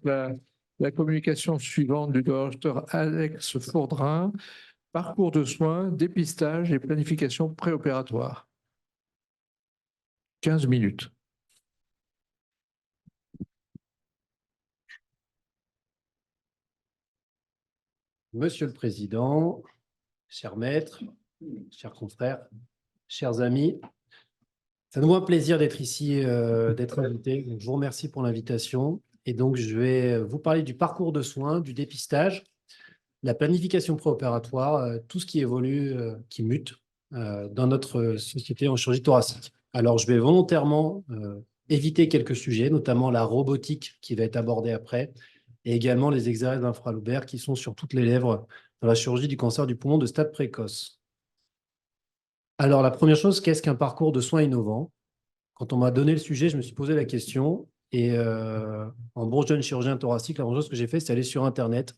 la communication suivante du docteur Alex Fourdrin, parcours de soins, dépistage et planification préopératoire. 15 minutes. Monsieur le Président, chers maîtres, chers confrères, chers amis, ça nous fait un plaisir d'être ici, d'être invité. Donc, je vous remercie pour l'invitation. Et donc, je vais vous parler du parcours de soins, du dépistage, la planification préopératoire, tout ce qui évolue, qui mute dans notre société en chirurgie thoracique. Alors, je vais volontairement éviter quelques sujets, notamment la robotique qui va être abordée après, et également les exercices d'infralobaire qui sont sur toutes les lèvres dans la chirurgie du cancer du poumon de stade précoce. Alors, la première chose, qu'est-ce qu'un parcours de soins innovants? Quand on m'a donné le sujet, je me suis posé la question. Et en bon jeune chirurgien thoracique, la première chose que j'ai fait, c'est aller sur Internet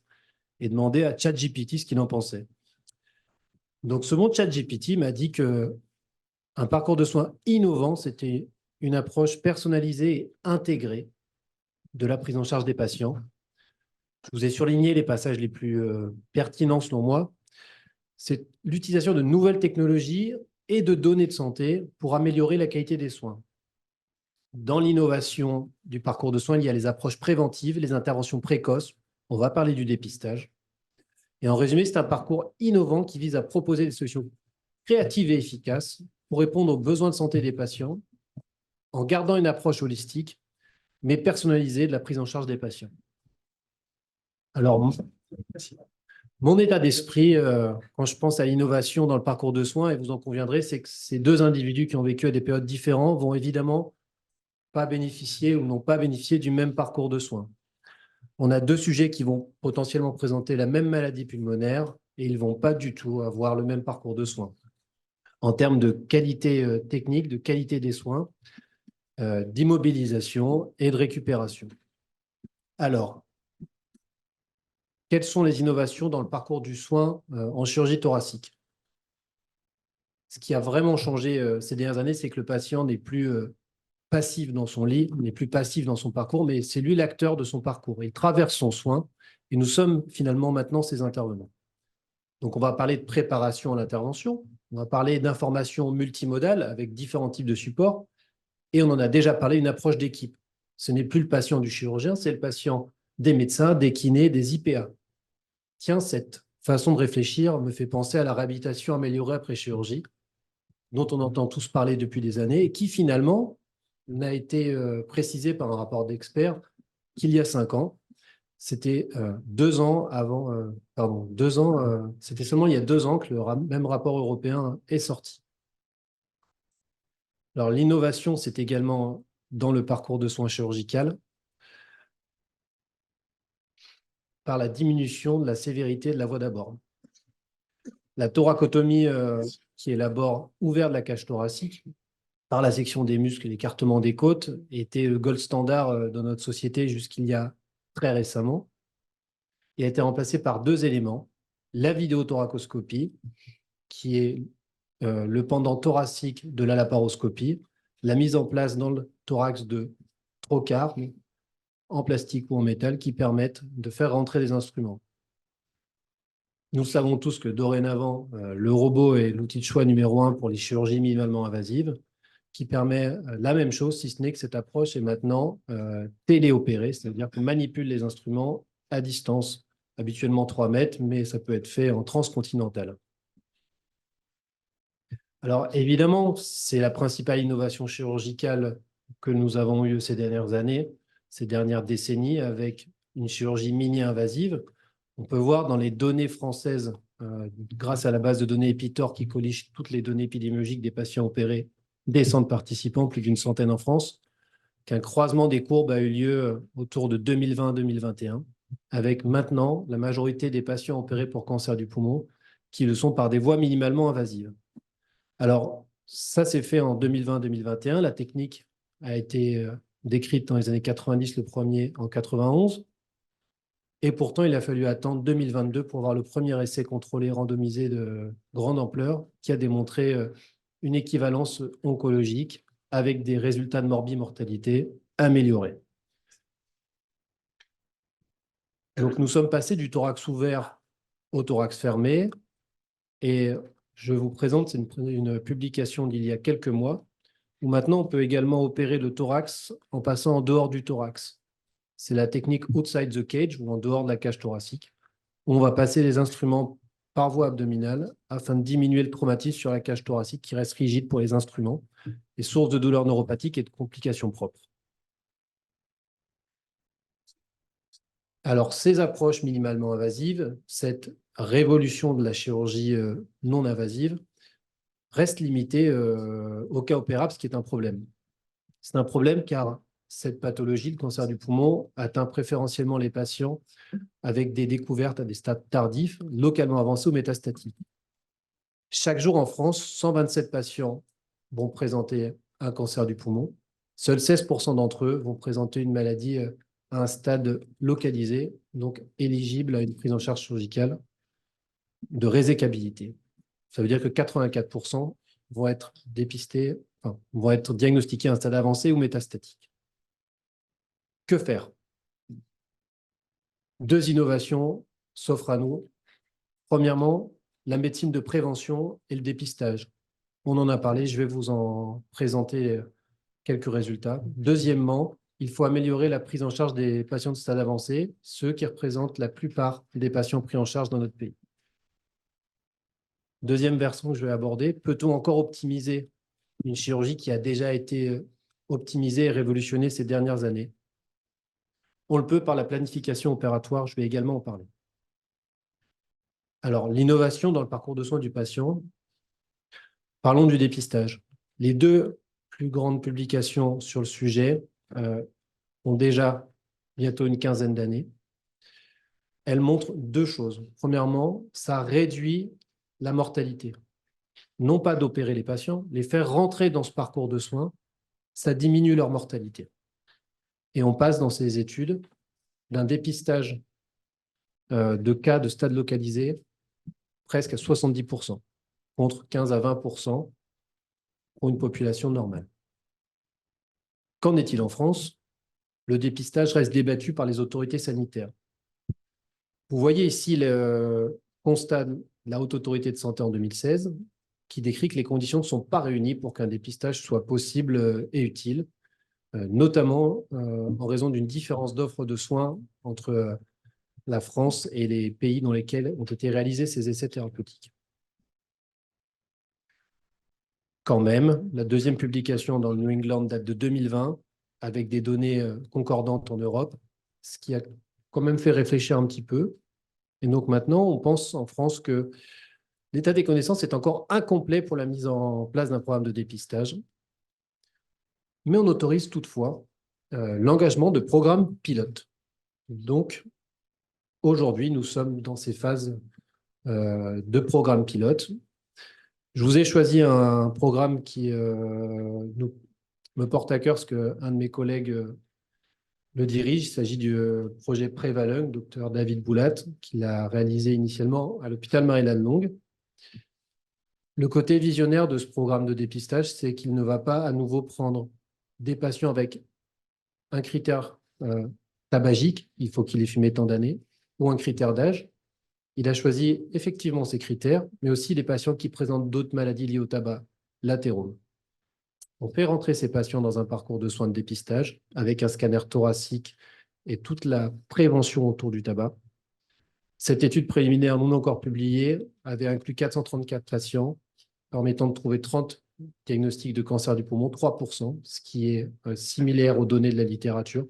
et demander à ChatGPT ce qu'il en pensait. Donc, ce bon ChatGPT m'a dit qu'un parcours de soins innovant, c'était une approche personnalisée et intégrée de la prise en charge des patients. Je vous ai surligné les passages les plus pertinents selon moi. C'est l'utilisation de nouvelles technologies et de données de santé pour améliorer la qualité des soins. Dans l'innovation du parcours de soins, il y a les approches préventives, les interventions précoces. On va parler du dépistage. Et en résumé, c'est un parcours innovant qui vise à proposer des solutions créatives et efficaces pour répondre aux besoins de santé des patients en gardant une approche holistique, mais personnalisée de la prise en charge des patients. Alors, mon état d'esprit, quand je pense à l'innovation dans le parcours de soins, et vous en conviendrez, c'est que ces deux individus qui ont vécu à des périodes différentes vont évidemment pas bénéficier ou n'ont pas bénéficié du même parcours de soins. On a deux sujets qui vont potentiellement présenter la même maladie pulmonaire et ils ne vont pas du tout avoir le même parcours de soins. En termes de qualité technique, de qualité des soins, d'immobilisation et de récupération. Alors, quelles sont les innovations dans le parcours du soin en chirurgie thoracique? Ce qui a vraiment changé ces dernières années, c'est que le patient n'est plus passif dans son lit, n'est plus passif dans son parcours, mais c'est lui l'acteur de son parcours. Il traverse son soin et nous sommes finalement maintenant ses intervenants. Donc, on va parler de préparation à l'intervention, on va parler d'information multimodale avec différents types de supports et on en a déjà parlé, une approche d'équipe. Ce n'est plus le patient du chirurgien, c'est le patient des médecins, des kinés, des IPA. Tiens, cette façon de réfléchir me fait penser à la réhabilitation améliorée après chirurgie, dont on entend tous parler depuis des années et qui finalement n'a été précisé par un rapport d'experts qu'il y a 5 ans. C'était 2 ans avant, c'était seulement il y a 2 ans que le même rapport européen est sorti. Alors l'innovation, c'est également dans le parcours de soins chirurgical par la diminution de la sévérité de la voie d'abord. La thoracotomie, qui est l'abord ouvert de la cage thoracique, par la section des muscles et l'écartement des côtes, était le gold standard dans notre société jusqu'il y a très récemment, et a été remplacé par 2 éléments. La vidéothoracoscopie, qui est le pendant thoracique de la laparoscopie, la mise en place dans le thorax de trocars en plastique ou en métal qui permettent de faire rentrer des instruments. Nous savons tous que dorénavant, le robot est l'outil de choix numéro 1 pour les chirurgies minimalement invasives, qui permet la même chose, si ce n'est que cette approche est maintenant téléopérée, c'est-à-dire qu'on manipule les instruments à distance, habituellement 3 mètres, mais ça peut être fait en transcontinental. Alors évidemment, c'est la principale innovation chirurgicale que nous avons eue ces dernières années, ces dernières décennies, avec une chirurgie mini-invasive. On peut voir dans les données françaises, grâce à la base de données Epitor qui collige toutes les données épidémiologiques des patients opérés, des centres participants, plus d'une centaine en France, qu'un croisement des courbes a eu lieu autour de 2020-2021, avec maintenant la majorité des patients opérés pour cancer du poumon qui le sont par des voies minimalement invasives. Alors, ça s'est fait en 2020-2021. La technique a été décrite dans les années 90, le premier en 91. Et pourtant, il a fallu attendre 2022 pour voir le premier essai contrôlé randomisé de grande ampleur qui a démontré une équivalence oncologique avec des résultats de morbimortalité améliorés. Donc, nous sommes passés du thorax ouvert au thorax fermé. Et je vous présente, c'est une publication d'il y a quelques mois, où maintenant on peut également opérer le thorax en passant en dehors du thorax. C'est la technique outside the cage, ou en dehors de la cage thoracique, où on va passer les instruments par voie abdominale afin de diminuer le traumatisme sur la cage thoracique qui reste rigide pour les instruments et source de douleurs neuropathiques et de complications propres. Alors, ces approches minimalement invasives, cette révolution de la chirurgie non invasive, reste limitée au cas opérable, ce qui est un problème. C'est un problème car cette pathologie, le cancer du poumon, atteint préférentiellement les patients avec des découvertes à des stades tardifs, localement avancés ou métastatiques. Chaque jour en France, 127 patients vont présenter un cancer du poumon. Seuls 16% d'entre eux vont présenter une maladie à un stade localisé, donc éligible à une prise en charge chirurgicale de résécabilité. Ça veut dire que 84% vont être dépistés, enfin, vont être diagnostiqués à un stade avancé ou métastatique. Que faire? Deux innovations s'offrent à nous. Premièrement, la médecine de prévention et le dépistage. On en a parlé, je vais vous en présenter quelques résultats. Deuxièmement, il faut améliorer la prise en charge des patients de stade avancé, ceux qui représentent la plupart des patients pris en charge dans notre pays. Deuxième versant que je vais aborder, peut-on encore optimiser une chirurgie qui a déjà été optimisée et révolutionnée ces dernières années? On le peut par la planification opératoire, je vais également en parler. Alors, l'innovation dans le parcours de soins du patient, parlons du dépistage. Les deux plus grandes publications sur le sujet ont déjà bientôt une quinzaine d'années. Elles montrent deux choses. Premièrement, ça réduit la mortalité. Non pas d'opérer les patients, les faire rentrer dans ce parcours de soins, ça diminue leur mortalité. Et on passe dans ces études d'un dépistage de cas de stade localisé presque à 70%, contre 15 à 20% pour une population normale. Qu'en est-il en France? Le dépistage reste débattu par les autorités sanitaires. Vous voyez ici le constat de la Haute Autorité de Santé en 2016 qui décrit que les conditions ne sont pas réunies pour qu'un dépistage soit possible et utile, notamment en raison d'une différence d'offre de soins entre la France et les pays dans lesquels ont été réalisés ces essais thérapeutiques. Quand même, la deuxième publication dans le New England date de 2020, avec des données concordantes en Europe, ce qui a quand même fait réfléchir un petit peu. Et donc maintenant, on pense en France que l'état des connaissances est encore incomplet pour la mise en place d'un programme de dépistage, mais on autorise toutefois l'engagement de programmes pilotes. Donc, aujourd'hui, nous sommes dans ces phases de programmes pilotes. Je vous ai choisi un programme qui me porte à cœur, parce qu'un de mes collègues le dirige. Il s'agit du projet Prévalung, docteur David Boulat, qui l'a réalisé initialement à l'hôpital Marie-Lannelongue. Le côté visionnaire de ce programme de dépistage, c'est qu'il ne va pas à nouveau prendre des patients avec un critère tabagique, il faut qu'il ait fumé tant d'années, ou un critère d'âge. Il a choisi effectivement ces critères, mais aussi les patients qui présentent d'autres maladies liées au tabac, l'athérome. On fait rentrer ces patients dans un parcours de soins de dépistage avec un scanner thoracique et toute la prévention autour du tabac. Cette étude préliminaire non encore publiée avait inclus 434 patients, permettant de trouver 30 diagnostics de cancer du poumon, 3%, ce qui est similaire aux données de la littérature,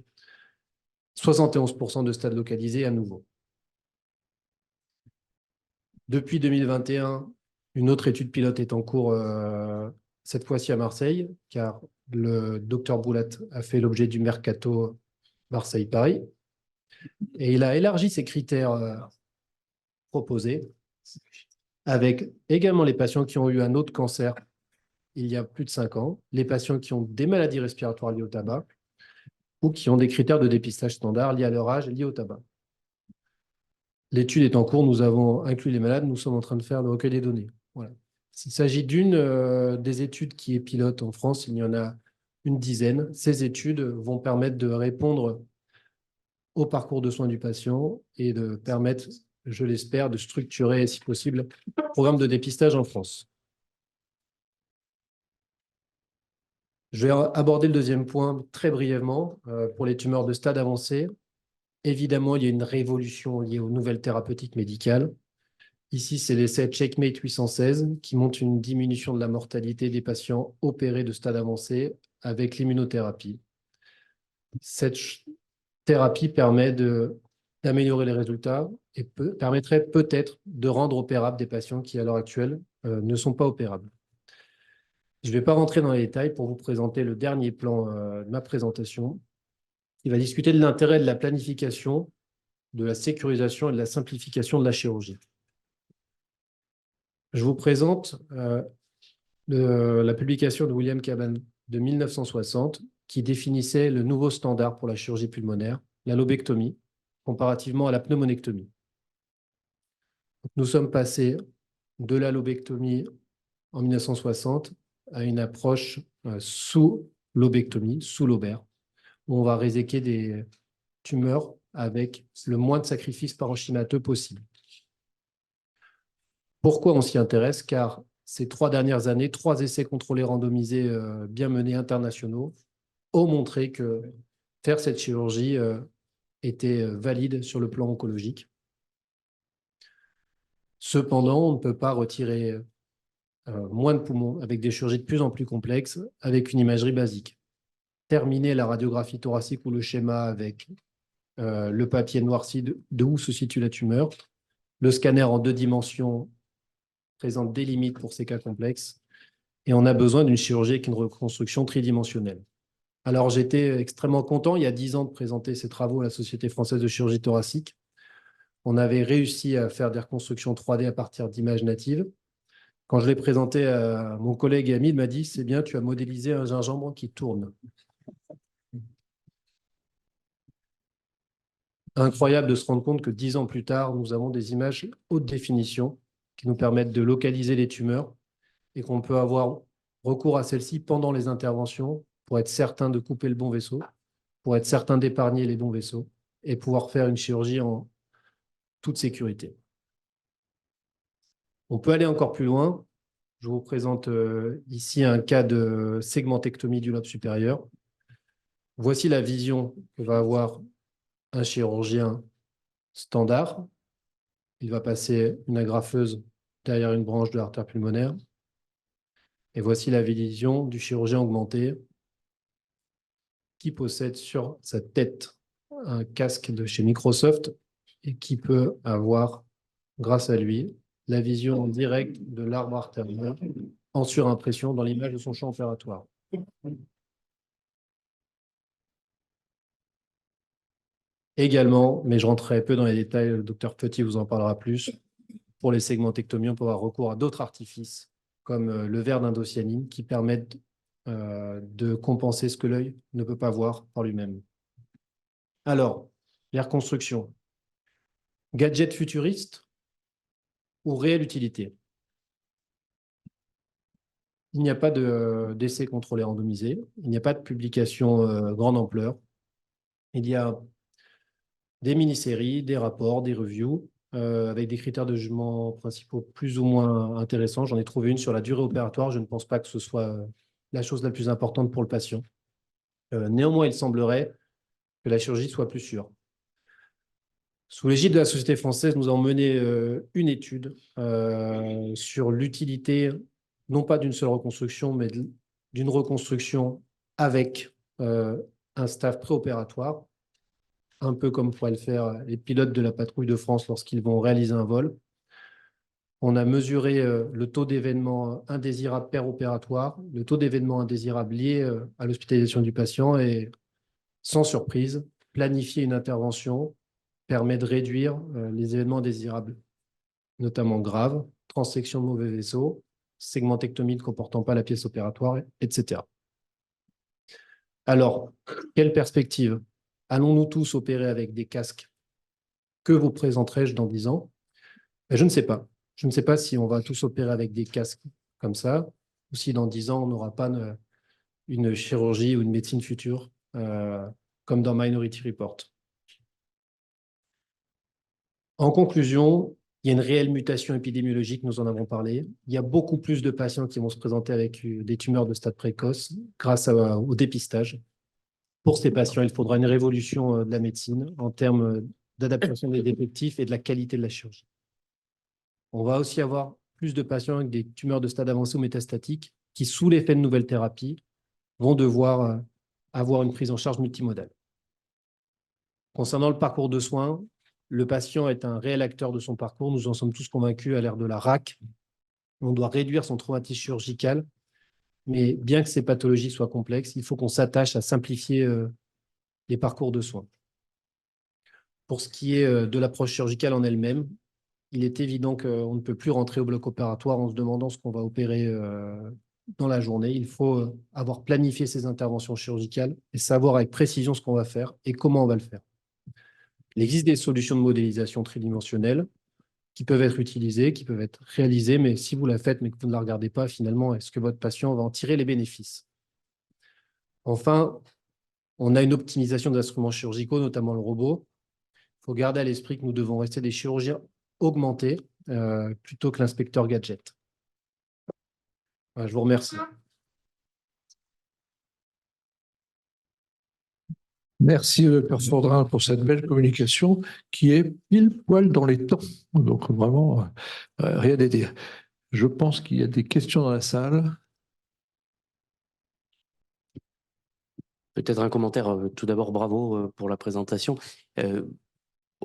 71% de stades localisés à nouveau. Depuis 2021, une autre étude pilote est en cours, cette fois-ci à Marseille, car le docteur Boulat a fait l'objet du Mercato Marseille-Paris. Et il a élargi ses critères proposés, avec également les patients qui ont eu un autre cancer il y a plus de 5 ans, les patients qui ont des maladies respiratoires liées au tabac, ou qui ont des critères de dépistage standards liés à leur âge liés au tabac. L'étude est en cours, nous avons inclus les malades, nous sommes en train de faire le recueil des données. Voilà. S'il s'agit d'une des études qui est pilote en France, il y en a une dizaine. Ces études vont permettre de répondre au parcours de soins du patient et de permettre, je l'espère, de structurer, si possible, le programme de dépistage en France. Je vais aborder le deuxième point très brièvement pour les tumeurs de stade avancé. Évidemment, il y a une révolution liée aux nouvelles thérapeutiques médicales. Ici, c'est l'essai Checkmate 816 qui montre une diminution de la mortalité des patients opérés de stade avancé avec l'immunothérapie. Cette thérapie permet d'améliorer les résultats et permettrait peut-être de rendre opérables des patients qui, à l'heure actuelle, ne sont pas opérables. Je ne vais pas rentrer dans les détails pour vous présenter le dernier plan de ma présentation. Il va discuter de l'intérêt de la planification, de la sécurisation et de la simplification de la chirurgie. Je vous présente la publication de William Caban de 1960 qui définissait le nouveau standard pour la chirurgie pulmonaire, la lobectomie, comparativement à la pneumonectomie. Nous sommes passés de la lobectomie en 1960 à une approche sous lobectomie, sous lobaire, où on va réséquer des tumeurs avec le moins de sacrifices parenchymateux possible. Pourquoi on s'y intéresse? Car ces 3 dernières années, 3 essais contrôlés randomisés bien menés internationaux ont montré que faire cette chirurgie était valide sur le plan oncologique. Cependant, on ne peut pas retirer moins de poumons avec des chirurgies de plus en plus complexes avec une imagerie basique. Terminer la radiographie thoracique ou le schéma avec le papier noirci de où se situe la tumeur. Le scanner en 2 dimensions présente des limites pour ces cas complexes et on a besoin d'une chirurgie avec une reconstruction tridimensionnelle. Alors, j'étais extrêmement content, il y a 10 ans, de présenter ces travaux à la Société française de chirurgie thoracique. On avait réussi à faire des reconstructions 3D à partir d'images natives. Quand je l'ai présenté à mon collègue et ami, il m'a dit « C'est bien, tu as modélisé un gingembre qui tourne ». Incroyable de se rendre compte que 10 ans plus tard, nous avons des images haute définition qui nous permettent de localiser les tumeurs et qu'on peut avoir recours à celles-ci pendant les interventions pour être certain de couper le bon vaisseau, pour être certain d'épargner les bons vaisseaux et pouvoir faire une chirurgie en toute sécurité. On peut aller encore plus loin. Je vous présente ici un cas de segmentectomie du lobe supérieur. Voici la vision que va avoir un chirurgien standard. Il va passer une agrafeuse derrière une branche de l'artère pulmonaire. Et voici la vision du chirurgien augmenté qui possède sur sa tête un casque de chez Microsoft et qui peut avoir, grâce à lui, la vision en direct de l'arbre artériel en surimpression dans l'image de son champ opératoire. Également, mais je rentrerai peu dans les détails, le docteur Petit vous en parlera plus, pour les segmentectomies, on peut avoir recours à d'autres artifices, comme le verre d'indocyanine, qui permettent de compenser ce que l'œil ne peut pas voir par lui-même. Alors, les reconstructions. Gadget futuriste ou réelle utilité? Il n'y a pas d'essai contrôlé randomisé, il n'y a pas de publication grande ampleur. Il y a des mini-séries, des rapports, des reviews, avec des critères de jugement principaux plus ou moins intéressants. J'en ai trouvé une sur la durée opératoire. Je ne pense pas que ce soit la chose la plus importante pour le patient. Néanmoins, il semblerait que la chirurgie soit plus sûre. Sous l'égide de la Société française, nous avons mené une étude sur l'utilité, non pas d'une seule reconstruction, mais d'une reconstruction avec un staff préopératoire, un peu comme pourraient le faire les pilotes de la patrouille de France lorsqu'ils vont réaliser un vol. On a mesuré le taux d'événements indésirables péropératoires, le taux d'événements indésirables liés à l'hospitalisation du patient et, sans surprise, planifier une intervention permet de réduire les événements indésirables, notamment graves, transection de mauvais vaisseaux, segmentectomie ne comportant pas la pièce opératoire, etc. Alors, quelle perspective? Allons-nous tous opérer avec des casques? Que vous présenterai-je dans 10 ans? Je ne sais pas. Je ne sais pas si on va tous opérer avec des casques comme ça, ou si dans 10 ans, on n'aura pas une chirurgie ou une médecine future, comme dans Minority Report. En conclusion, il y a une réelle mutation épidémiologique, nous en avons parlé. Il y a beaucoup plus de patients qui vont se présenter avec des tumeurs de stade précoce grâce au dépistage. Pour ces patients, il faudra une révolution de la médecine en termes d'adaptation des effectifs et de la qualité de la chirurgie. On va aussi avoir plus de patients avec des tumeurs de stade avancé ou métastatiques qui, sous l'effet de nouvelles thérapies, vont devoir avoir une prise en charge multimodale. Concernant le parcours de soins, le patient est un réel acteur de son parcours. Nous en sommes tous convaincus à l'ère de la RAC. On doit réduire son traumatisme chirurgical, mais bien que ces pathologies soient complexes, il faut qu'on s'attache à simplifier les parcours de soins. Pour ce qui est de l'approche chirurgicale en elle-même, il est évident qu'on ne peut plus rentrer au bloc opératoire en se demandant ce qu'on va opérer dans la journée. Il faut avoir planifié ces interventions chirurgicales et savoir avec précision ce qu'on va faire et comment on va le faire. Il existe des solutions de modélisation tridimensionnelle qui peuvent être utilisées, qui peuvent être réalisées, mais si vous la faites mais que vous ne la regardez pas, finalement, est-ce que votre patient va en tirer les bénéfices? Enfin, on a une optimisation des instruments chirurgicaux, notamment le robot. Il faut garder à l'esprit que nous devons rester des chirurgiens augmentés plutôt que l'inspecteur gadget. Voilà, je vous remercie. Merci, Dr Fordrin, pour cette belle communication qui est pile poil dans les temps. Donc, vraiment, rien à dire. Je pense qu'il y a des questions dans la salle. Peut-être un commentaire. Tout d'abord, bravo pour la présentation.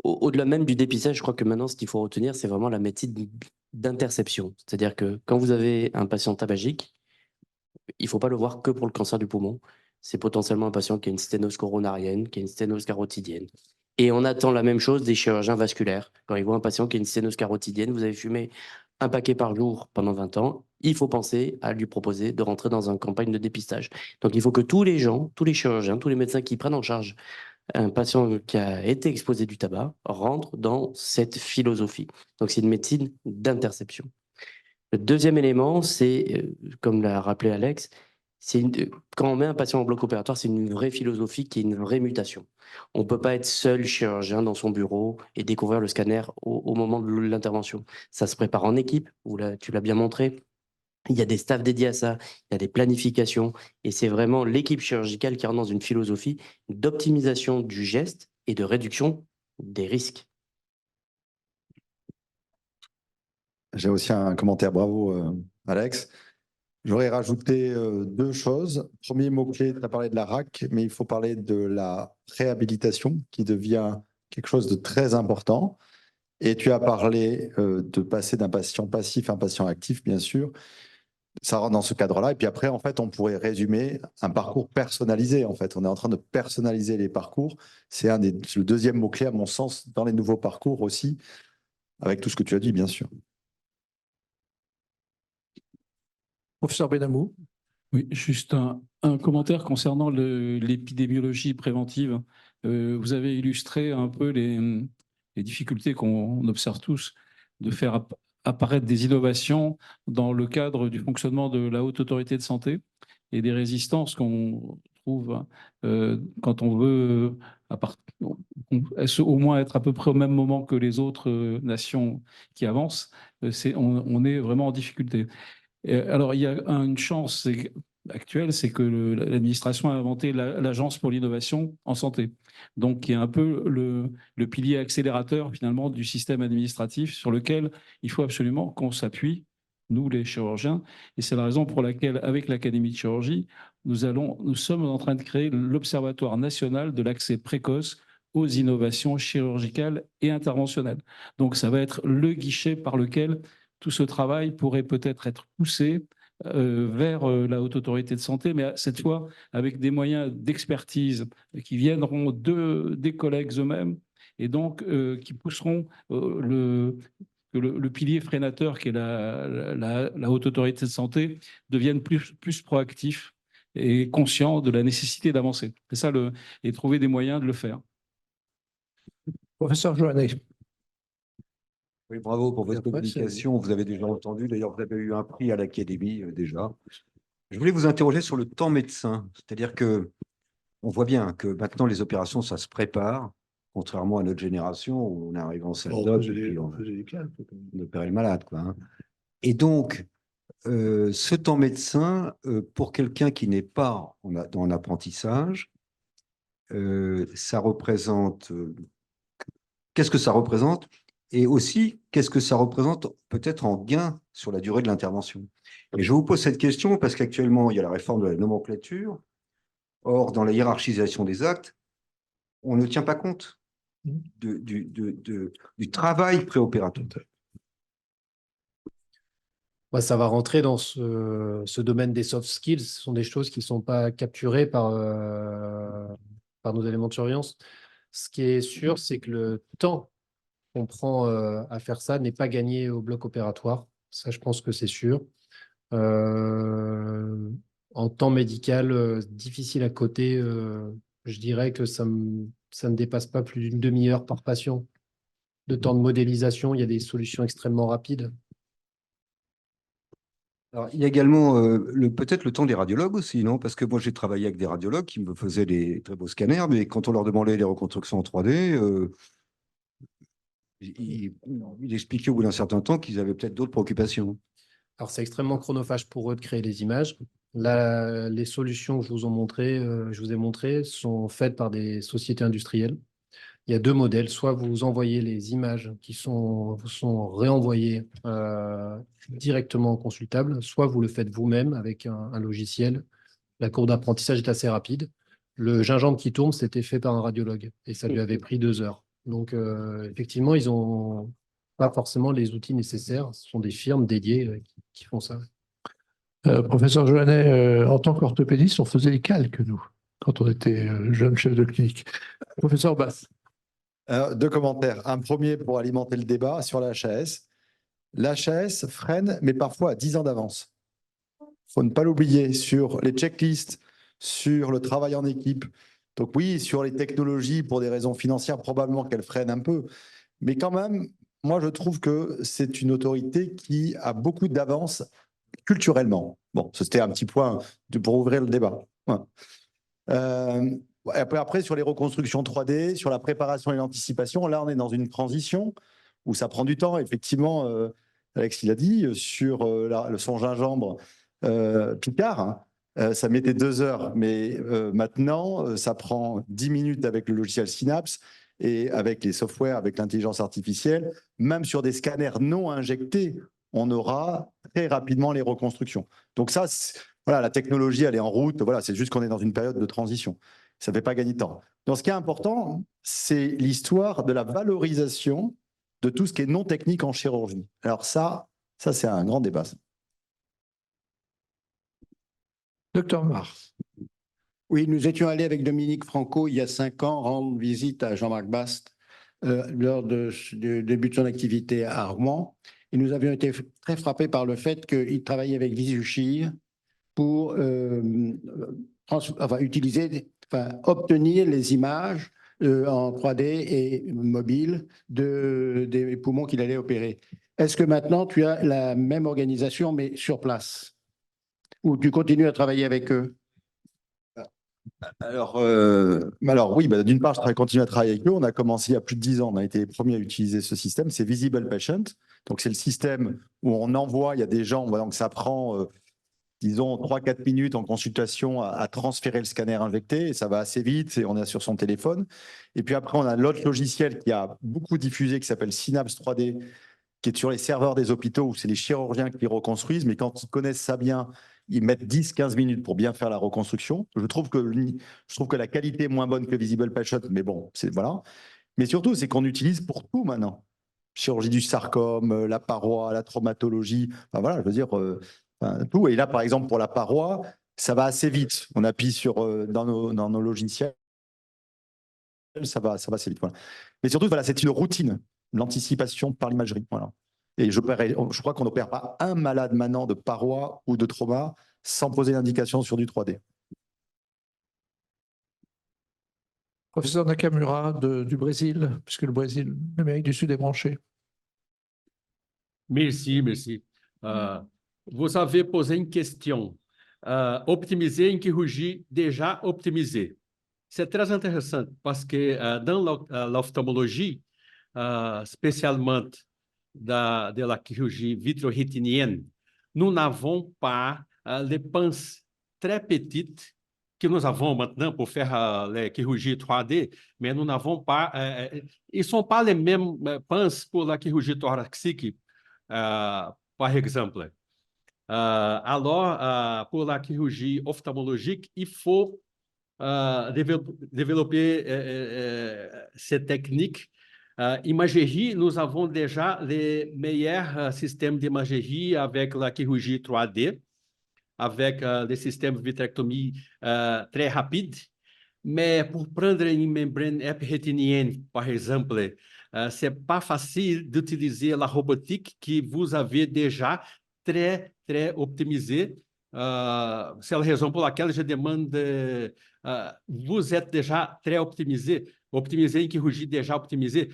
Au-delà même du dépistage, je crois que maintenant, ce qu'il faut retenir, c'est vraiment la médecine d'interception. C'est-à-dire que quand vous avez un patient tabagique, il ne faut pas le voir que pour le cancer du poumon. C'est potentiellement un patient qui a une sténose coronarienne, qui a une sténose carotidienne. Et on attend la même chose des chirurgiens vasculaires. Quand ils voient un patient qui a une sténose carotidienne, vous avez fumé un paquet par jour pendant 20 ans, il faut penser à lui proposer de rentrer dans une campagne de dépistage. Donc il faut que tous les gens, tous les chirurgiens, tous les médecins qui prennent en charge un patient qui a été exposé du tabac rentrent dans cette philosophie. Donc c'est une médecine d'interception. Le deuxième élément, c'est, comme l'a rappelé Alex, quand on met un patient en bloc opératoire, c'est une vraie philosophie qui est une vraie mutation. On ne peut pas être seul chirurgien dans son bureau et découvrir le scanner au moment de l'intervention. Ça se prépare en équipe, tu l'as bien montré. Il y a des staffs dédiés à ça, il y a des planifications, et c'est vraiment l'équipe chirurgicale qui rentre dans une philosophie d'optimisation du geste et de réduction des risques. J'ai aussi un commentaire, bravo Alex. J'aurais rajouté deux choses. Premier mot-clé, tu as parlé de la RAC, mais il faut parler de la réhabilitation qui devient quelque chose de très important. Et tu as parlé de passer d'un patient passif à un patient actif, bien sûr. Ça rentre dans ce cadre-là. Et puis après, en fait, on pourrait résumer un parcours personnalisé. En fait, on est en train de personnaliser les parcours. C'est le deuxième mot-clé, à mon sens, dans les nouveaux parcours aussi, avec tout ce que tu as dit, bien sûr. Professeur Benamou. Oui, juste un commentaire concernant l'épidémiologie préventive. Vous avez illustré un peu les difficultés qu'on observe tous de faire apparaître des innovations dans le cadre du fonctionnement de la haute autorité de santé et des résistances qu'on trouve quand on veut au moins être à peu près au même moment que les autres nations qui avancent. On est vraiment en difficulté. Alors, il y a une chance actuelle, c'est que l'administration a inventé l'Agence pour l'innovation en santé, donc qui est un peu le pilier accélérateur finalement du système administratif sur lequel il faut absolument qu'on s'appuie, nous les chirurgiens, et c'est la raison pour laquelle, avec l'Académie de chirurgie, nous sommes en train de créer l'Observatoire national de l'accès précoce aux innovations chirurgicales et interventionnelles. Donc, ça va être le guichet par lequel tout ce travail pourrait peut-être être poussé vers la haute autorité de santé, mais cette fois avec des moyens d'expertise qui viendront des collègues eux-mêmes et donc qui pousseront le pilier freinateur qui est la haute autorité de santé devienne plus proactif et conscient de la nécessité d'avancer. C'est ça, et trouver des moyens de le faire. Professeur Joannet. Oui, bravo pour votre communication. Vous avez déjà entendu. D'ailleurs, vous avez eu un prix à l'Académie déjà. Je voulais vous interroger sur le temps médecin. C'est-à-dire que on voit bien que maintenant, les opérations, ça se prépare. contrairement à notre génération où on arrive en salle On d'op faisait et puis on on faisait des calques. opérait le malade, quoi, hein. Et donc, ce temps médecin, pour quelqu'un qui n'est pas en apprentissage, ça représente, qu'est-ce que ça représente? Et aussi, qu'est-ce que ça représente peut-être en gain sur la durée de l'intervention? Et je vous pose cette question parce qu'actuellement, il y a la réforme de la nomenclature. Or, dans la hiérarchisation des actes, on ne tient pas compte du travail préopératoire. Ouais, ça va rentrer dans ce domaine des soft skills. Ce sont des choses qui ne sont pas capturées par nos éléments de surveillance. Ce qui est sûr, c'est que le temps qu'on prend à faire ça n'est pas gagné au bloc opératoire. Ça, je pense que c'est sûr. En temps médical, difficile à côté, je dirais que ça ne dépasse pas plus d'une demi-heure par patient de temps de modélisation. Il y a des solutions extrêmement rapides. Alors, il y a également peut-être le temps des radiologues aussi, non? Parce que moi, j'ai travaillé avec des radiologues qui me faisaient des très beaux scanners, mais quand on leur demandait les reconstructions en 3D, ils expliquaient au bout d'un certain temps qu'ils avaient peut-être d'autres préoccupations. Alors, c'est extrêmement chronophage pour eux de créer les images. Là, les solutions que je vous ai montrées sont faites par des sociétés industrielles. Il y a deux modèles. Soit vous envoyez les images qui sont réenvoyées directement consultables, soit vous le faites vous-même avec un logiciel. La courbe d'apprentissage est assez rapide. Le gingembre qui tourne, c'était fait par un radiologue et ça lui avait pris 2 heures. Donc, effectivement, ils n'ont pas forcément les outils nécessaires. Ce sont des firmes dédiées qui font ça. Professeur Joannet, en tant qu'orthopédiste, on faisait les calques, nous, quand on était jeune chef de clinique. Professeur Bass. Deux commentaires. Un premier pour alimenter le débat sur la HAS. La HAS freine, mais parfois à 10 ans d'avance. Il faut ne pas l'oublier sur les checklists, sur le travail en équipe. Donc oui, sur les technologies, pour des raisons financières, probablement qu'elle freine un peu. Mais quand même, moi, je trouve que c'est une autorité qui a beaucoup d'avance culturellement. Bon, c'était un petit point pour ouvrir le débat. Après, sur les reconstructions 3D, sur la préparation et l'anticipation, là, on est dans une transition où ça prend du temps. Effectivement, Alex l'a dit, sur son gingembre Picard, ça mettait 2 heures. Mais maintenant, ça prend 10 minutes avec le logiciel Synapse et avec les softwares, avec l'intelligence artificielle. Même sur des scanners non injectés, on aura très rapidement les reconstructions. Donc ça, voilà, la technologie, elle est en route. Voilà, c'est juste qu'on est dans une période de transition. Ça ne fait pas gagner de temps. Donc, ce qui est important, c'est l'histoire de la valorisation de tout ce qui est non technique en chirurgie. Alors ça c'est un grand débat. Docteur Mars. Oui, nous étions allés avec Dominique Franco il y a 5 ans rendre visite à Jean-Marc Bast lors du début de son activité à Rouen. Et nous avions été très frappés par le fait qu'il travaillait avec Visushir pour obtenir les images en 3D et mobile des poumons qu'il allait opérer. Est-ce que maintenant tu as la même organisation mais sur place? Ou tu continues à travailler avec eux? Alors oui, d'une part, je continue à travailler avec eux. On a commencé il y a plus de 10 ans. On a été les premiers à utiliser ce système. C'est Visible Patient. Donc, c'est le système où on envoie, il y a des gens, donc ça prend, disons, 3-4 minutes en consultation à transférer le scanner injecté. Et ça va assez vite et on est sur son téléphone. Et puis après, on a l'autre logiciel qui a beaucoup diffusé qui s'appelle Synapse 3D, qui est sur les serveurs des hôpitaux où c'est les chirurgiens qui les reconstruisent. Mais quand ils connaissent ça bien, ils mettent 10-15 minutes pour bien faire la reconstruction. Je trouve que la qualité est moins bonne que Visible Patient, mais bon, voilà. Mais surtout, c'est qu'on utilise pour tout maintenant. Chirurgie du sarcome, la paroi, la traumatologie, enfin, voilà, je veux dire, tout. Et là, par exemple, pour la paroi, ça va assez vite. On appuie dans nos logiciels, ça va assez vite. Voilà. Mais surtout, voilà, c'est une routine, l'anticipation par l'imagerie. Voilà. Et je crois qu'on n'opère pas un malade maintenant de paroi ou de trauma sans poser l'indication sur du 3D. Professeur Nakamura du Brésil, puisque le Brésil, l'Amérique du Sud est branché. Merci, merci. Vous avez posé une question. Optimiser em que Rugy déjà optimisé. c'est très intéressant parce que dans l'ophtalmologie, spécialement de la chirurgie vitro-rétinienne, nous n'avons pas les pinces très petites que nous avons maintenant pour faire les chirurgies 3D, mais nous n'avons pas, ils ne sont pas les mêmes pinces pour la chirurgie thoracique, par exemple. Alors, pour la chirurgie ophtalmologique, il faut développer ces techniques. Imagerie, nous avons déjà les meilleurs systèmes d'imagerie avec la chirurgie 3D, avec les systèmes de vitrectomie très rapides. Mais pour prendre une membrane éprétinienne, par exemple, ce n'est pas facile d'utiliser la robotique que vous avez déjà très, très optimisée. C'est la raison pour laquelle je demande, vous êtes déjà très optimisé em chirurgie déjà optimisée,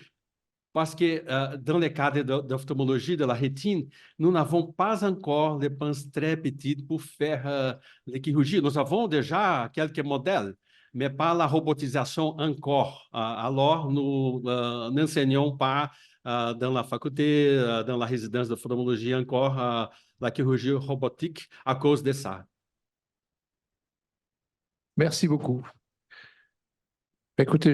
parce que dans le cadre d'ophtalmologie de la rétine, nous n'avons pas encore les pinces très petites pour faire les chirurgies. Nous avons déjà quelques modèles, mais pas la robotisation encore. Alors, nous n'enseignons pas dans la faculté, dans la résidence d'ophtalmologie encore la chirurgie robotique à cause de ça. Merci beaucoup. Écoutez,